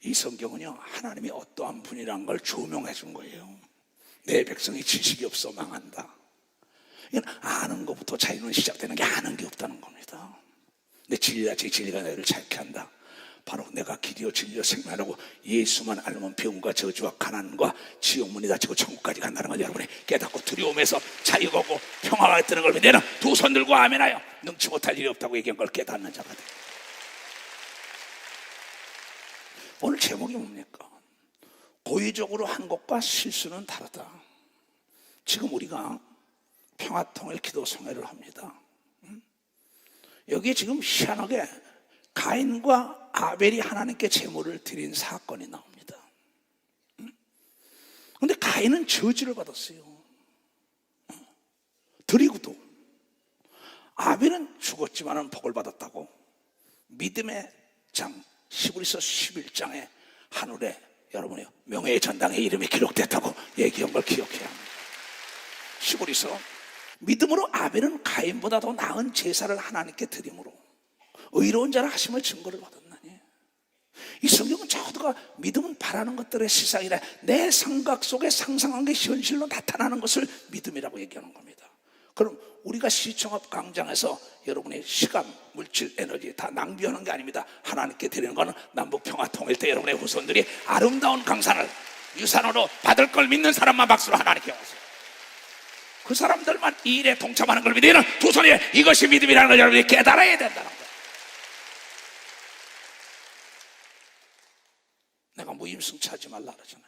이 성경은요, 하나님이 어떠한 분이란 걸 조명해 준 거예요. 내 백성이 지식이 없어 망한다. 이건 아는 것부터 자유는 시작되는 게 아는 게 없다는 겁니다. 내 진리야 제 진리가 너를 자유케 한다. 바로 내가 길이요 진리요 생명이라고 예수만 알면 병과 저주와 가난과 지옥문이 닫히고 천국까지 간다는 걸 여러분이 깨닫고 두려움에서 자유가 오고 평화가 있다는 걸 내는 두 손 들고 아멘하여 능치 못할 일이 없다고 얘기한 걸 깨닫는 자가 돼. 오늘 제목이 뭡니까? 고의적으로 한 것과 실수는 다르다. 지금 우리가 평화통일 기도 성회를 합니다. 여기에 지금 희한하게 가인과 아벨이 하나님께 제물을 드린 사건이 나옵니다. 그런데 가인은 저주를 받았어요. 드리고도. 아벨은 죽었지만 복을 받았다고. 믿음의 장 히브리서 11장에 하늘에 여러분의 명예의 전당에 이름이 기록됐다고 얘기한 걸 기억해야 합니다. 히브리서 믿음으로 아벨은 가인보다 더 나은 제사를 하나님께 드림으로 의로운 자라 하심을 증거를 받았나니. 이 성경은 저도가 믿음은 바라는 것들의 시상이라 내 생각 속에 상상한 게 현실로 나타나는 것을 믿음이라고 얘기하는 겁니다. 그럼 우리가 시청업 광장에서 여러분의 시간, 물질, 에너지 다 낭비하는 게 아닙니다. 하나님께 드리는 것은 남북 평화 통일 때 여러분의 후손들이 아름다운 강산을 유산으로 받을 걸 믿는 사람만 박수로 하나님께 오세요. 그 사람들만 이 일에 동참하는 걸 믿으면 두 손이 이것이 믿음이라는 걸 여러분이 깨달아야 된다는 거예요. 내가 무임승차하지 말라 그러잖아요.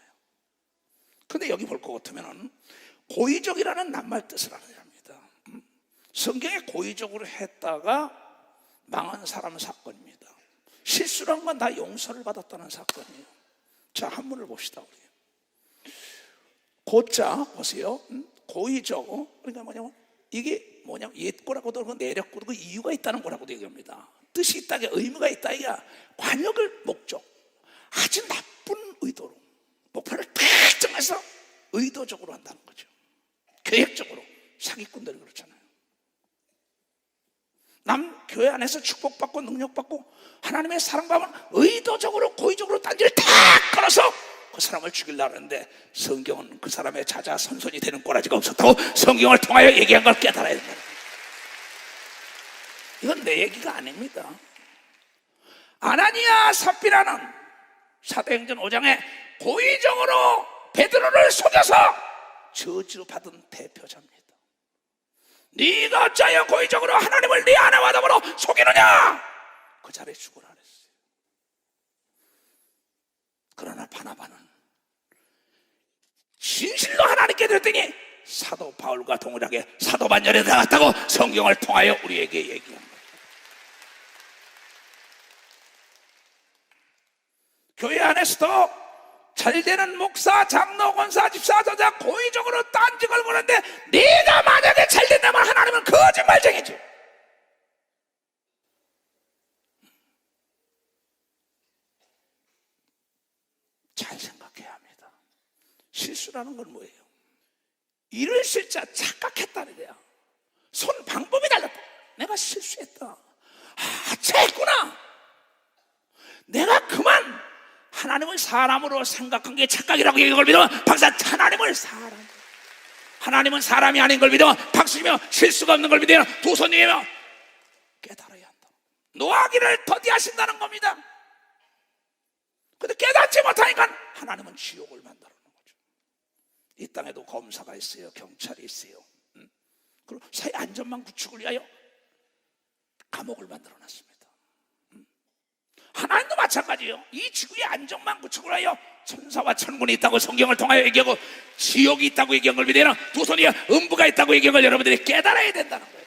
근데 여기 볼 것 같으면 고의적이라는 낱말 뜻을 알아야 합니다. 성경에 고의적으로 했다가 망한 사람 사건입니다. 실수란 건 다 용서를 받았다는 사건이에요. 자, 한문을 봅시다. 우리 고자 보세요. 고의적, 그러니까 뭐냐면 이게 뭐냐면 옛거라고도 그러고 내렸고도 그 이유가 있다는 거라고도 얘기합니다. 뜻이 있다, 의무가 있다, 이게 관역을 목적, 아주 나쁜 의도로 목표를 특정해서 의도적으로 한다는 거죠. 계획적으로. 사기꾼들이 그렇잖아요. 남 교회 안에서 축복받고 능력받고 하나님의 사랑받으면 의도적으로 고의적으로 딴지를 탁 걸어서 그 사람을 죽이려고 하는데 성경은 그 사람의 자자손손이 되는 꼬라지가 없었다고 성경을 통하여 얘기한 걸 깨달아야 된다. 이건 내 얘기가 아닙니다. 아나니아 삽비라는 사도행전 5장에 고의적으로 베드로를 속여서 저주 받은 대표자입니다. 네가 어찌하여 고의적으로 하나님을 네 아내와 더불어 속이느냐? 그 자리에 죽으라 그랬어요. 그러나 바나바는 진실로 하나님께 드렸더니 사도 바울과 동일하게 사도 반열에 들어갔다고 성경을 통하여 우리에게 얘기한 거예요. 교회 안에서도 잘되는 목사, 장로, 권사, 집사, 저자 고의적으로 딴지 걸고 그러는데 네가 만약에 잘된다면 하나님은 거짓말쟁이지. 잘 생각해야 합니다. 실수라는 건 뭐예요? 일을 실자 착각했다는 거야. 손 방법이 달랐다. 내가 실수했다. 잘했구나. 내가 그만 하나님을 사람으로 생각한 게 착각이라고 얘기한 걸 믿으면 박사 하나님을 하나님은 사람이 아닌 걸 믿으면 박수이며 실수가 없는 걸 믿으면 두 손이며 깨달아야 한다. 노하기를 더디하신다는 겁니다. 근데 깨닫지 못하니까 하나님은 지옥을 만들어 놓은 거죠. 이 땅에도 검사가 있어요. 경찰이 있어요. 그리고 사회 안전망 구축을 위하여 감옥을 만들어 놨습니다. 하나님도 마찬가지예요. 이 지구의 안정망 구축을 하여 천사와 천군이 있다고 성경을 통하여 얘기하고 지옥이 있다고 얘기한 걸 믿으면 두 손이 음부가 있다고 얘기한 걸 여러분들이 깨달아야 된다는 거예요.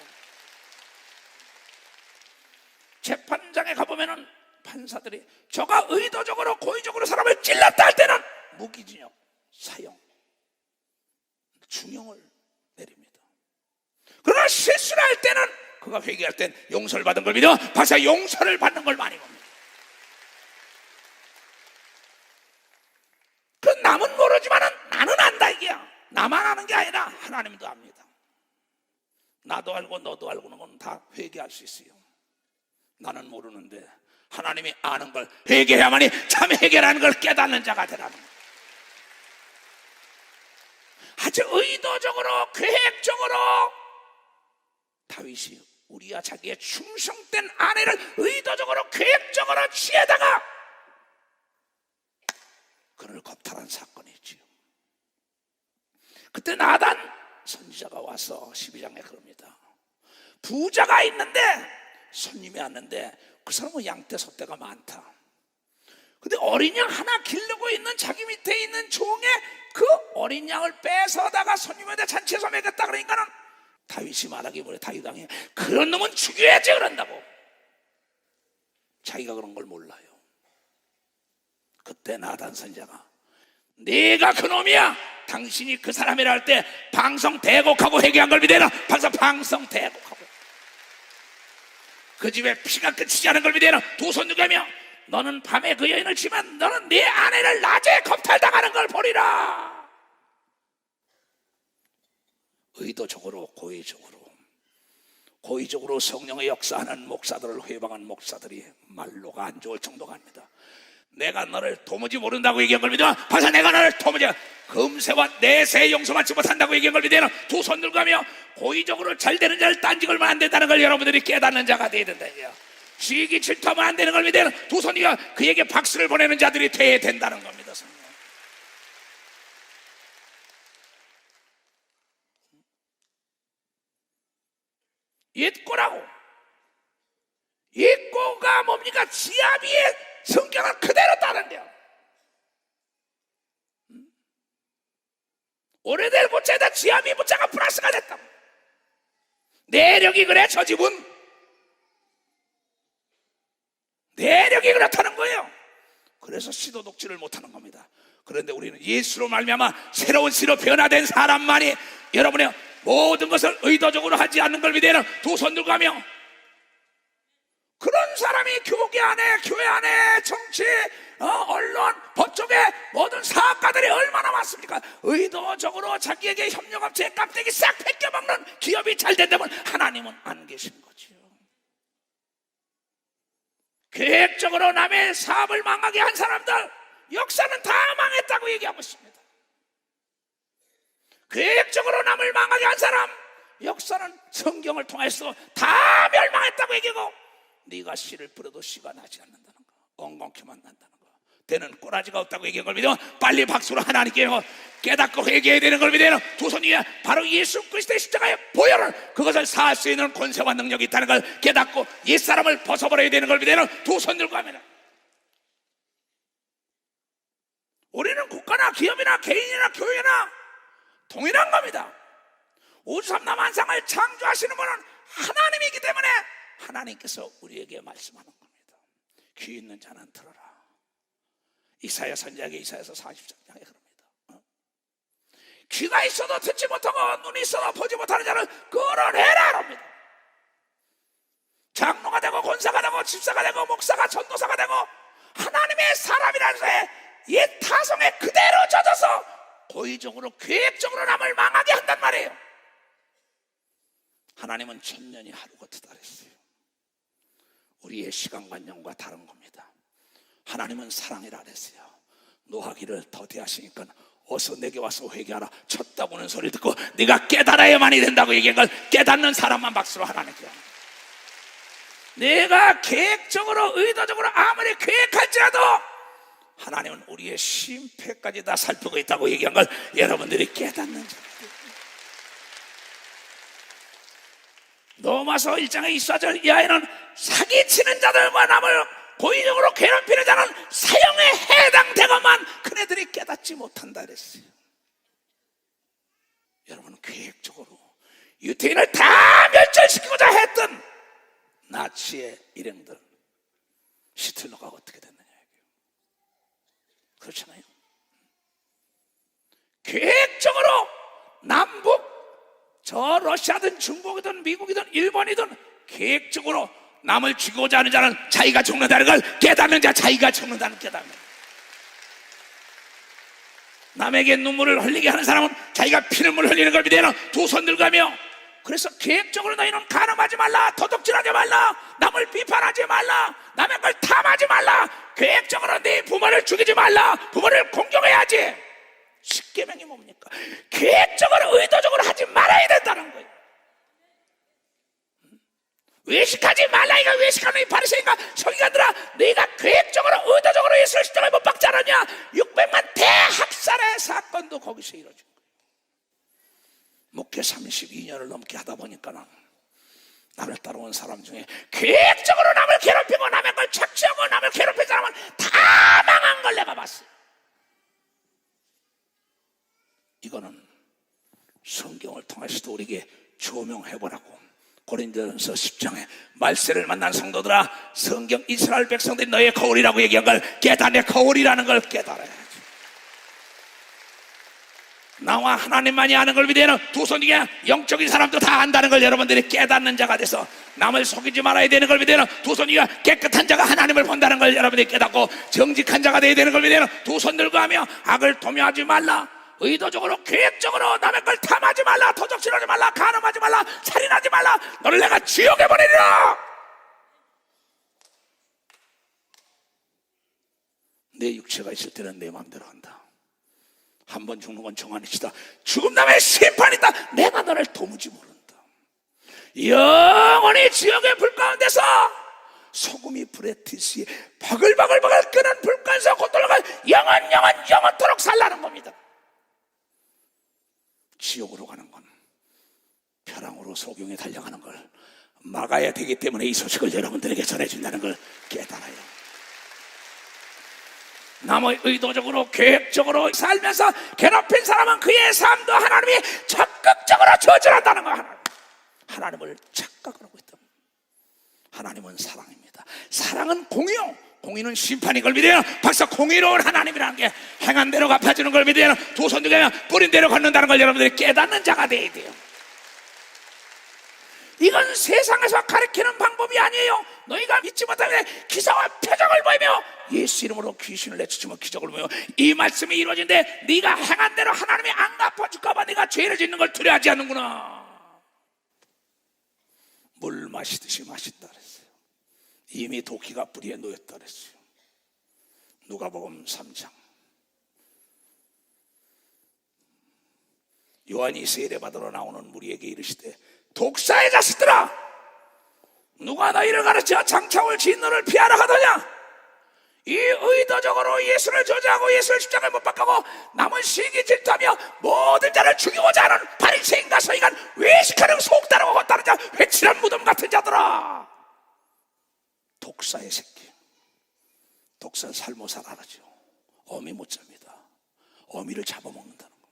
재판장에 가보면은 판사들이 저가 의도적으로 고의적으로 사람을 찔렀다 할 때는 무기징역, 사형, 중형을 내립니다. 그러나 실수를 할 때는 그가 회개할 땐 용서를 받은 걸 믿어 박사 용서를 받는 걸 많이 봅니다. 그 남은 모르지만은 나는 안다 이게야. 나만 아는 게 아니라 하나님도 압니다. 나도 알고 너도 알고는 건 다 회개할 수 있어요. 나는 모르는데 하나님이 아는 걸 회개해야만이 참 회개라는 걸 깨닫는 자가 되라는 거예요. 아주 의도적으로 계획적으로 다윗이 우리와 자기의 충성된 아내를 의도적으로 계획적으로 취해다가 그를 겁탈한 사건이지요. 그때 나단 선지자가 와서 12장에 그럽니다. 부자가 있는데 손님이 왔는데 그 사람은 양떼 소떼가 많다. 근데 어린 양 하나 기르고 있는 자기 밑에 있는 종의 그 어린 양을 뺏어다가 손님한테 잔치에서 먹였다. 그러니까는 다윗이 말하기 뭐래. 다윗 왕이 그런 놈은 죽여야지 그런다고. 자기가 그런 걸 몰라요. 그때 나단 선지자가 네가 그 놈이야. 당신이 그 사람이라 할 때 방송 대곡하고 회개한 걸 믿어라. 벌써 방송 대곡하고 그 집에 피가 끝이지 않은 걸 믿어라. 두 손 누가며 너는 밤에 그 여인을 치면 너는 네 아내를 낮에 겁탈당하는 걸 보리라. 의도적으로 고의적으로 성령의 역사하는 목사들을 회방한 목사들이 말로가 안 좋을 정도가 아닙니다. 내가 너를 도무지 모른다고 얘기한 걸 믿어. 벌써 내가 너를 도무지 금세와 내세 용서받지 못한다고 얘기한 걸 믿어. 두 손 들고 가며 고의적으로 잘 되는 자를 딴지걸면 안 된다는 걸 여러분들이 깨닫는 자가 돼야 된다. 시기 질투하면 안 되는 걸 믿어. 두 손이가 그에게 박수를 보내는 자들이 돼야 된다는 겁니다. 옛꼬라고. 옛꼬가 뭡니까? 지아비의 성격을 그대로 따른대요. 오래된 고차에다 지아비 부자가 플러스가 됐다. 내력이 그래. 저 집은 내력이 그렇다는 거예요. 그래서 시도 녹지를 못하는 겁니다. 그런데 우리는 예수로 말미암아 새로운 씨로 변화된 사람만이 여러분의 모든 것을 의도적으로 하지 않는 걸 믿어야 두 손 들고 가며 그런 사람이 교회 안에 정치, 언론, 법조계 모든 사업가들이 얼마나 많습니까? 의도적으로 자기에게 협력업체에 깍대기 싹 뺏겨먹는 기업이 잘 된다면 하나님은 안 계신 거지요. 계획적으로 남의 사업을 망하게 한 사람들 역사는 다 망했다고 얘기하고 있습니다. 계획적으로 남을 망하게 한 사람 역사는 성경을 통해서 다 멸망했다고 얘기하고 네가 씨를 뿌려도 씨가 나지 않는다는 거, 엉겅퀴만 난다는 거, 되는 꼬라지가 없다고 얘기한 걸 믿어 빨리 박수로 하나님께 깨닫고 회개해야 되는 걸 믿어요. 두 손 위에 바로 예수 그리스도의 십자가의 보혈을 그것을 사할 수 있는 권세와 능력이 있다는 걸 깨닫고 옛사람을 벗어버려야 되는 걸 믿어요. 두 손 들고 하면 우리는 국가나 기업이나 개인이나 교회나 동일한 겁니다. 우주삼라 만상을 창조하시는 분은 하나님이기 때문에 하나님께서 우리에게 말씀하는 겁니다. 귀 있는 자는 들어라. 이사야 선지자에게 이사야서 43장에 그럽니다. 귀가 있어도 듣지 못하고 눈이 있어도 보지 못하는 자는 끌어내라 합니다. 장로가 되고 권사가 되고 집사가 되고 목사가 전도사가 되고 하나님의 사람이라는 것에 옛 타성에 그대로 젖어서 고의적으로 계획적으로 남을 망하게 한단 말이에요. 하나님은 천년이 하루 같으다 그랬어요. 우리의 시간관념과 다른 겁니다. 하나님은 사랑이라 그랬어요. 노하기를 더디하시니까 어서 내게 와서 회개하라. 쳤다고는 소리 듣고 네가 깨달아야만이 된다고 얘기한 걸 깨닫는 사람만 박수로 하나님께 합니다. 내가 계획적으로 의도적으로 아무리 계획할지라도 하나님은 우리의 심패까지 다 살피고 있다고 얘기한 걸 여러분들이 깨닫는 자입니다. 로마서 1장의 24절 이하에는 사기치는 자들과 남을 고의적으로 괴롭히는 자는 사형에 해당되고만 그네들이 깨닫지 못한다 그랬어요. 여러분 계획적으로 유태인을 다 멸절시키고자 했던 나치의 일행들 히틀러가 어떻게 됐느냐 얘기해요. 그렇잖아요. 계획적으로 남북 저 러시아든 중국이든 미국이든 일본이든 계획적으로 남을 죽이고자 하는 자는 자기가 죽는다는 걸 깨닫는 자 자기가 죽는다는 깨닫는 남에게 눈물을 흘리게 하는 사람은 자기가 피눈물 흘리는 걸 믿어야 두 손 들고 가며 그래서 계획적으로 너희는 간음하지 말라 도둑질하지 말라 남 남을 비판하지 말라, 남의 걸 탐하지 말라, 계획적으로 네 부모를 죽이지 말라, 부모를 공경해야지. 십계명이 뭡니까? 계획적으로 의도적으로 하지 말아야 된다는 거예요. 외식하지 말라. 이거 외식하는 이 바리새인과 서기관들아, 너희가 계획적으로 의도적으로 예수를 십자가에 못 박지 않았냐? 600만 대학살의 사건도 거기서 이루어진 거예요. 목회 32년을 넘게 하다 보니까는 나를 따라온 사람 중에 계획적으로 남을 괴롭히고 남의 걸 착취하고 남을 괴롭힌 사람은 다 망한 걸 내가 봤어요. 이거는 성경을 통해서도 우리에게 조명해보라고. 고린도전서 10장에 말세를 만난 성도들아, 성경 이스라엘 백성들이 너의 거울이라고 얘기한 걸 깨달아. 내 거울이라는 걸 깨달아야지. 나와 하나님만이 아는 걸 믿어야 두 손 중에 영적인 사람도 다 안다는 걸 여러분들이 깨닫는 자가 돼서, 남을 속이지 말아야 되는 걸 믿어야 두 손 중에 깨끗한 자가 하나님을 본다는 걸 여러분들이 깨닫고, 정직한 자가 되어야 되는 걸 믿어야 두 손 들고 하며 악을 도모하지 말라, 의도적으로 계획적으로 남의 걸 탐하지 말라, 도적질하지 말라, 간음하지 말라, 살인하지 말라. 너를 내가 지옥에 보내리라. 내 육체가 있을 때는 내 마음대로 한다. 한 번 죽는 건 정한이시다. 죽음 다음에 심판이 있다. 내가 너를 도무지 모른다. 영원히 지옥의 불 가운데서 소금이 불에 튀시 바글바글 끄는 불 가운데서 곧돌아가 영원토록 살라는 겁니다. 지옥으로 가는 건 벼랑으로 소경에 달려가는 걸 막아야 되기 때문에 이 소식을 여러분들에게 전해준다는 걸 깨달아요. 남의 의도적으로 계획적으로 살면서 괴롭힌 사람은 그의 삶도 하나님이 적극적으로 저질한다는 거야. 하나님을 착각을 하고 있다. 하나님은 사랑입니다. 사랑은 공의요, 공의는 심판인 걸 믿어요. 박사, 공의로운 하나님이라는 게 행한 대로 갚아주는 걸 믿어요. 두 손 중에 뿌린 대로 걷는다는 걸 여러분들이 깨닫는 자가 되어야 돼요. 이건 세상에서 가르치는 방법이 아니에요. 너희가 믿지 못하면 기사와 표적을 보이며 예수 이름으로 귀신을 내쫓으며 기적을 보이며, 이 말씀이 이루어진데 네가 행한 대로 하나님이 안 갚아줄까 봐 네가 죄를 짓는 걸 두려워하지 않는구나. 물 마시듯이 마신다 그랬어요. 이미 도끼가 뿌리에 놓였다 그랬어요. 누가복음 3장. 요한이 세례받으러 나오는 무리에게 이르시되, 독사의 자식들아, 누가 너희를 가르쳐 장차올 진노를 피하라 하더냐? 이 의도적으로 예수를 저주하고 예수를 십자가에 못 박고 남은 시기 질투하며 모든 자를 죽이고자 하는 바리새인과 서기관, 외식하는 속다르고 헛다른 자, 회칠한 무덤 같은 자들아. 독사의 새끼. 독사는 살모살 알아죠. 어미 못 잡니다. 어미를 잡아먹는다는 겁니다.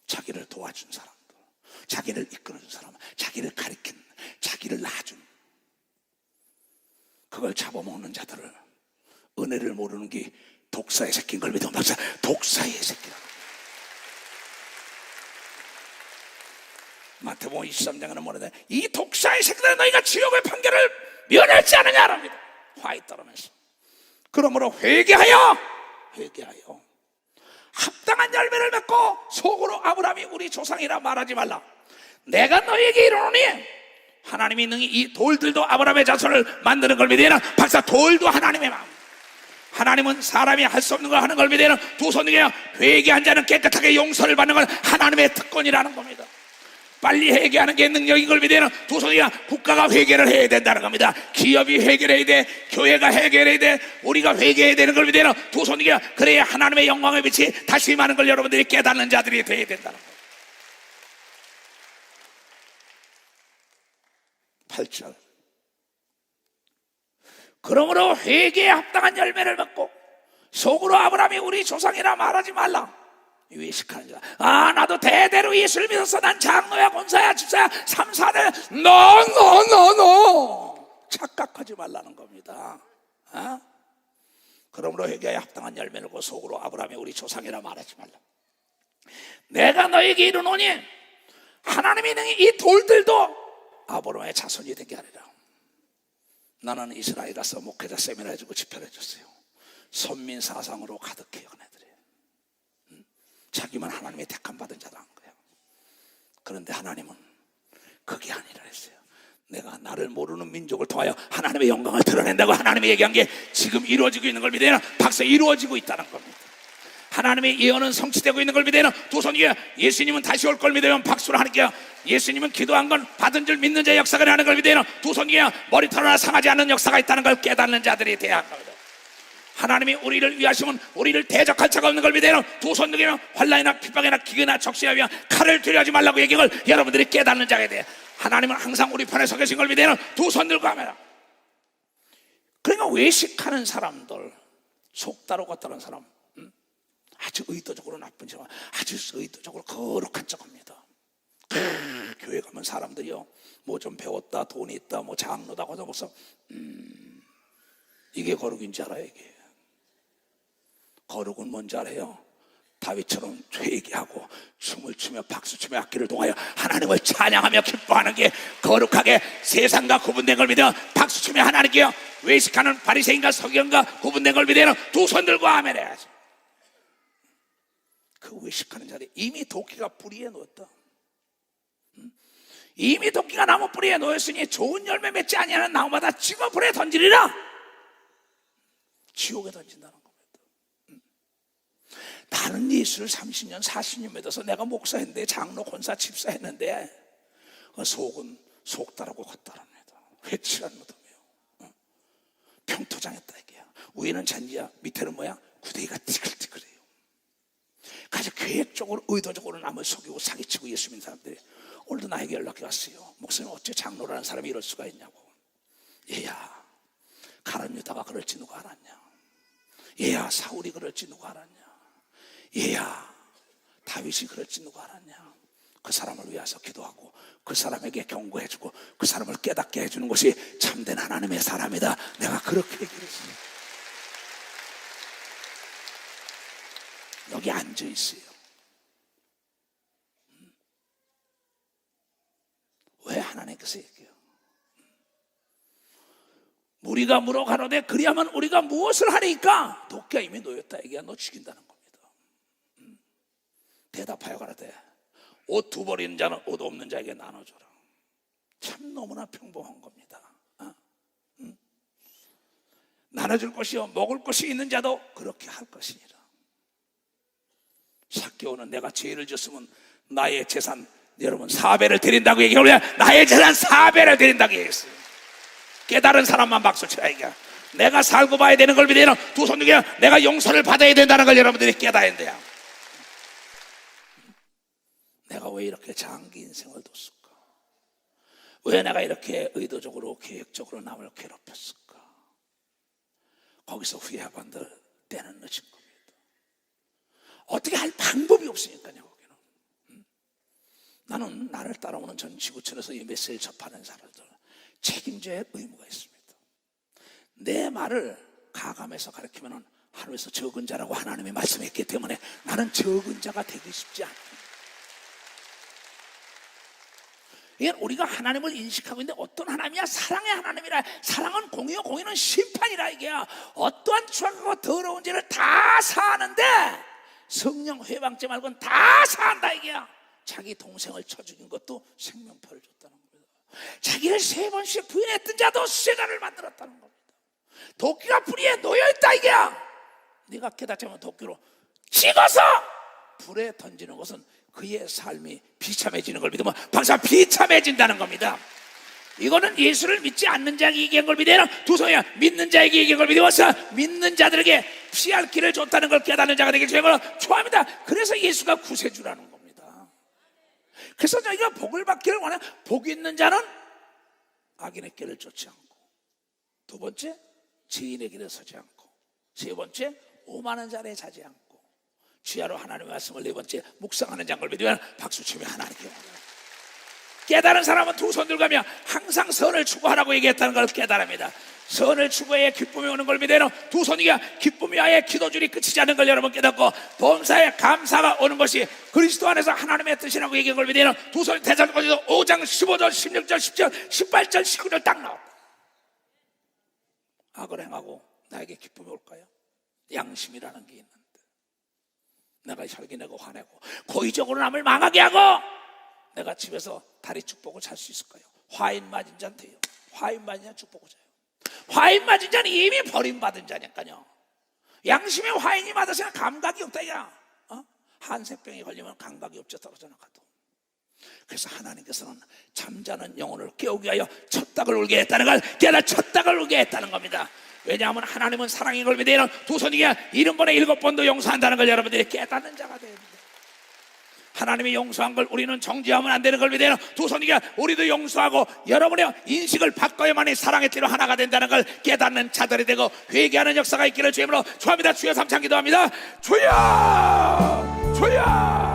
자기를 도와준 사람들, 자기를 이끌어준 사람, 자기를 가리킨, 자기를 낳아준, 그걸 잡아먹는 자들을, 은혜를 모르는 게 독사의 새끼인 걸 믿으면 박사, 독사의 새끼라고. 마태복음 23장에는 뭐냐면, 이 독사의 새끼들은 너희가 지옥의 판결을 면하지 않느냐랍니다. 화에 따르면서. 그러므로 회개하여 합당한 열매를 맺고 속으로 아브라함이 우리 조상이라 말하지 말라. 내가 너희에게 이르노니, 하나님이 능히 이 돌들도 아브라함의 자손을 만드는 걸 믿으나, 박사, 돌도 하나님의 마음. 하나님은 사람이 할 수 없는 걸 하는 걸 믿으나, 두 손 중에 회개한 자는 깨끗하게 용서를 받는 건 하나님의 특권이라는 겁니다. 빨리 회개하는 게 능력인 걸 믿으나, 두 손 중에 국가가 회개를 해야 된다는 겁니다. 기업이 회개를 해야 돼, 교회가 회개를 해야 돼, 우리가 회개해야 되는 걸 믿으나, 두 손 중에 그래야 하나님의 영광의 빛이 다시 임하는 걸 여러분들이 깨닫는 자들이 되어야 된다는 겁니다. 8절. 그러므로 회개에 합당한 열매를 맺고 속으로 아브라함이 우리 조상이라 말하지 말라. 외식하는 자, 나도 대대로 예수를 믿었어, 난 장로야, 권사야, 집사야, 3, 4대 노 착각하지 말라는 겁니다. 그러므로 회개에 합당한 열매를 맺고 속으로 아브라함이 우리 조상이라 말하지 말라. 내가 너에게 이르노니, 하나님이 능히 이 돌들도 아브라함의 자손이 되게 하리라. 나는 이스라엘 가서 목회자 세미나 해주고 집회를 해줬어요. 선민 사상으로 가득해요. 그네들이 자기만 하나님의 택함 받은 자라는 거예요. 그런데 하나님은 그게 아니라 했어요. 내가 나를 모르는 민족을 통하여 하나님의 영광을 드러낸다고 하나님이 얘기한 게 지금 이루어지고 있는 걸 믿으면 박수 이루어지고 있다는 겁니다. 하나님의 예언은 성취되고 있는 걸 믿으면 두 손 위에 예수님은 다시 올 걸 믿으면 박수를 하니까 예수님은 기도한 건 받은 줄 믿는 자의 역사가 하는 걸 믿으면 두 손 위에 머리털 하나 상하지 않는 역사가 있다는 걸 깨닫는 자들이 돼야 합니다. 하나님이 우리를 위하시면 우리를 대적할 자가 없는 걸 믿으면 두 손 위에 환난이나 핍박이나 기근이나 적시나 위한 칼을 들여하지 말라고 얘기한 걸 여러분들이 깨닫는 자가 돼요. 하나님은 항상 우리 편에 서 계신 걸 믿으면 두 손 들고 하면, 그러니까 외식하는 사람들, 속다로 걷다는 사람, 아주 의도적으로 나쁜 척, 아주 의도적으로 거룩한 척합니다. 교회 가면 사람들이요, 뭐 좀 배웠다, 돈이 있다, 뭐 장로다, 거다 목사, 이게 거룩인지 알아요? 이게 거룩은 뭔지 알아요? 다윗처럼 회개하고 춤을 추며 박수치며 악기를 동하여 하나님을 찬양하며 기뻐하는 게 거룩하게 세상과 구분된 걸 믿어 박수치며 하나님께요, 외식하는 바리새인과 서기관과 구분된 걸 믿어 두 손 들고 아멘 해야지. 그 외식하는 자리에 이미 도끼가 뿌리에 놓였다. 이미 도끼가 나무 뿌리에 놓였으니 좋은 열매 맺지 아니하는 나무마다 찍어 불에 던지리라. 지옥에 던진다는 겁니다. 나는 예수를 30년 40년 믿어서 내가 목사했는데 장로 권사 집사했는데 속은 속다라고 걷다랍니다. 회칠한 무덤이요, 평토장했다 이게야. 위에는 잔디야, 밑에는 뭐야? 구데기가 티끌티끌해요. 가장 계획적으로 의도적으로 남을 속이고 사기치고 예수 믿는 사람들이 오늘도 나에게 연락이 왔어요. 목사님, 어째 장로라는 사람이 이럴 수가 있냐고. 얘야, 가룟 유다가 그럴지 누가 알았냐? 얘야, 사울이 그럴지 누가 알았냐? 얘야, 다윗이 그럴지 누가 알았냐? 그 사람을 위해서 기도하고 그 사람에게 경고해주고 그 사람을 깨닫게 해주는 것이 참된 하나님의 사람이다. 내가 그렇게 얘기를 했어요. 여기 앉아 있어요. 왜 하나님께서 얘기해요? 무리가 물어 가로되 그리하면 우리가 무엇을 하리까? 도끼가 이미 놓였다 얘기야. 너 죽인다는 겁니다. 대답하여 가로되 옷 두 벌 있는 자는 옷 없는 자에게 나눠줘라. 참 너무나 평범한 겁니다. 나눠줄 것이요 먹을 것이 있는 자도 그렇게 할 것이니라. 삭개오는 내가 죄를 졌으면 나의 재산 여러분 4배를 드린다고 얘기하고, 나의 재산 4배를 드린다고 얘기했어요. 깨달은 사람만 박수 쳐야 이게. 내가 살고 봐야 되는 걸 믿으면 두 손 들고 내가 용서를 받아야 된다는 걸 여러분들이 깨달아야 돼요. 내가 왜 이렇게 장기 인생을 뒀을까? 왜 내가 이렇게 의도적으로 계획적으로 남을 괴롭혔을까? 거기서 후회하건 때는 늦은 겁니다. 어떻게 할 방법이 없으니까요. 거기는. 나는 나를 따라오는 전 지구촌에서 이 메시지를 접하는 사람들 책임져야 할 의무가 있습니다. 내 말을 가감해서 가르치면 하루에서 적은 자라고 하나님이 말씀했기 때문에 나는 적은 자가 되기 쉽지 않아요. 이건 우리가 하나님을 인식하고 있는데 어떤 하나님이야? 사랑의 하나님이라. 사랑은 공의요, 공의는 심판이라. 이게 어떠한 추악하고 더러운 죄를 다 사하는데 성령 회방죄 말고는 다 사한다 이게. 자기 동생을 쳐 죽인 것도 생명표를 줬다는 겁니다. 자기를 3번씩 부인했던 자도 수제자를 만들었다는 겁니다. 도끼가 뿌리에 놓여있다 이게. 네가 깨닫지 않으면 도끼로 찍어서 불에 던지는 것은 그의 삶이 비참해지는 걸 믿으면 방사 비참해진다는 겁니다. 이거는 예수를 믿지 않는 자에게 얘기한 걸 믿으면 두 손이야. 믿는 자에게 얘기한 걸 믿으면서 믿는 자들에게 피할 길을 줬다는 걸 깨닫는 자가 되길 주님을 좋아합니다. 그래서 예수가 구세주라는 겁니다. 그래서 저희가 복을 받기를 원해. 복 있는 자는 악인의 길을 쫓지 않고, 두 번째 죄인의 길에 서지 않고, 세 번째 오만한 자리에 자지 않고, 주야로 하나님의 말씀을 네 번째 묵상하는 자를 믿으면 박수치며 하나님께 깨달은 사람은 두 손 들고 가며 항상 선을 추구하라고 얘기했다는 걸 깨달습니다. 선을 추구해야 기쁨이 오는 걸 믿으면 두 손이야 기쁨이 아예 기도줄이 끝이지 않는 걸 여러분 깨닫고, 범사에 감사가 오는 것이 그리스도 안에서 하나님의 뜻이라고 얘기한 걸 믿으면 두 손이 대사도까지도 5장 15절 16절 10절 18절 19절 딱 나왔다. 악을 행하고 나에게 기쁨이 올까요? 양심이라는 게 있는데 내가 혈기내고 화내고 고의적으로 남을 망하게 하고 내가 집에서 다리 쭉 뻗고 잘 수 있을까요? 화인 맞은 자는 돼요. 화인 맞은 자는 축복을 줘요. 화인 맞은 자는 이미 버림받은 자니까요. 양심에 화인이 맞아서는 감각이 없다 이야. 한색병에 걸리면 감각이 없죠. 떨어져 나가도. 그래서 하나님께서는 잠자는 영혼을 깨우기 위하여 첫 닭을 울게 했다는 걸 깨달아 첫 닭을 울게 했다는 겁니다. 왜냐하면 하나님은 사랑인 걸 믿으면 두 손이야 70번에 7번도 용서한다는 걸 여러분들이 깨닫는 자가 돼야 됩니다. 하나님이 용서한 걸 우리는 정지하면 안 되는 걸 믿으면 두 손이야 우리도 용서하고 여러분의 인식을 바꿔야만이 사랑의 띠로 하나가 된다는 걸 깨닫는 자들이 되고 회개하는 역사가 있기를 주님으로 축원합니다. 주여 삼창 기도합니다. 주여 주여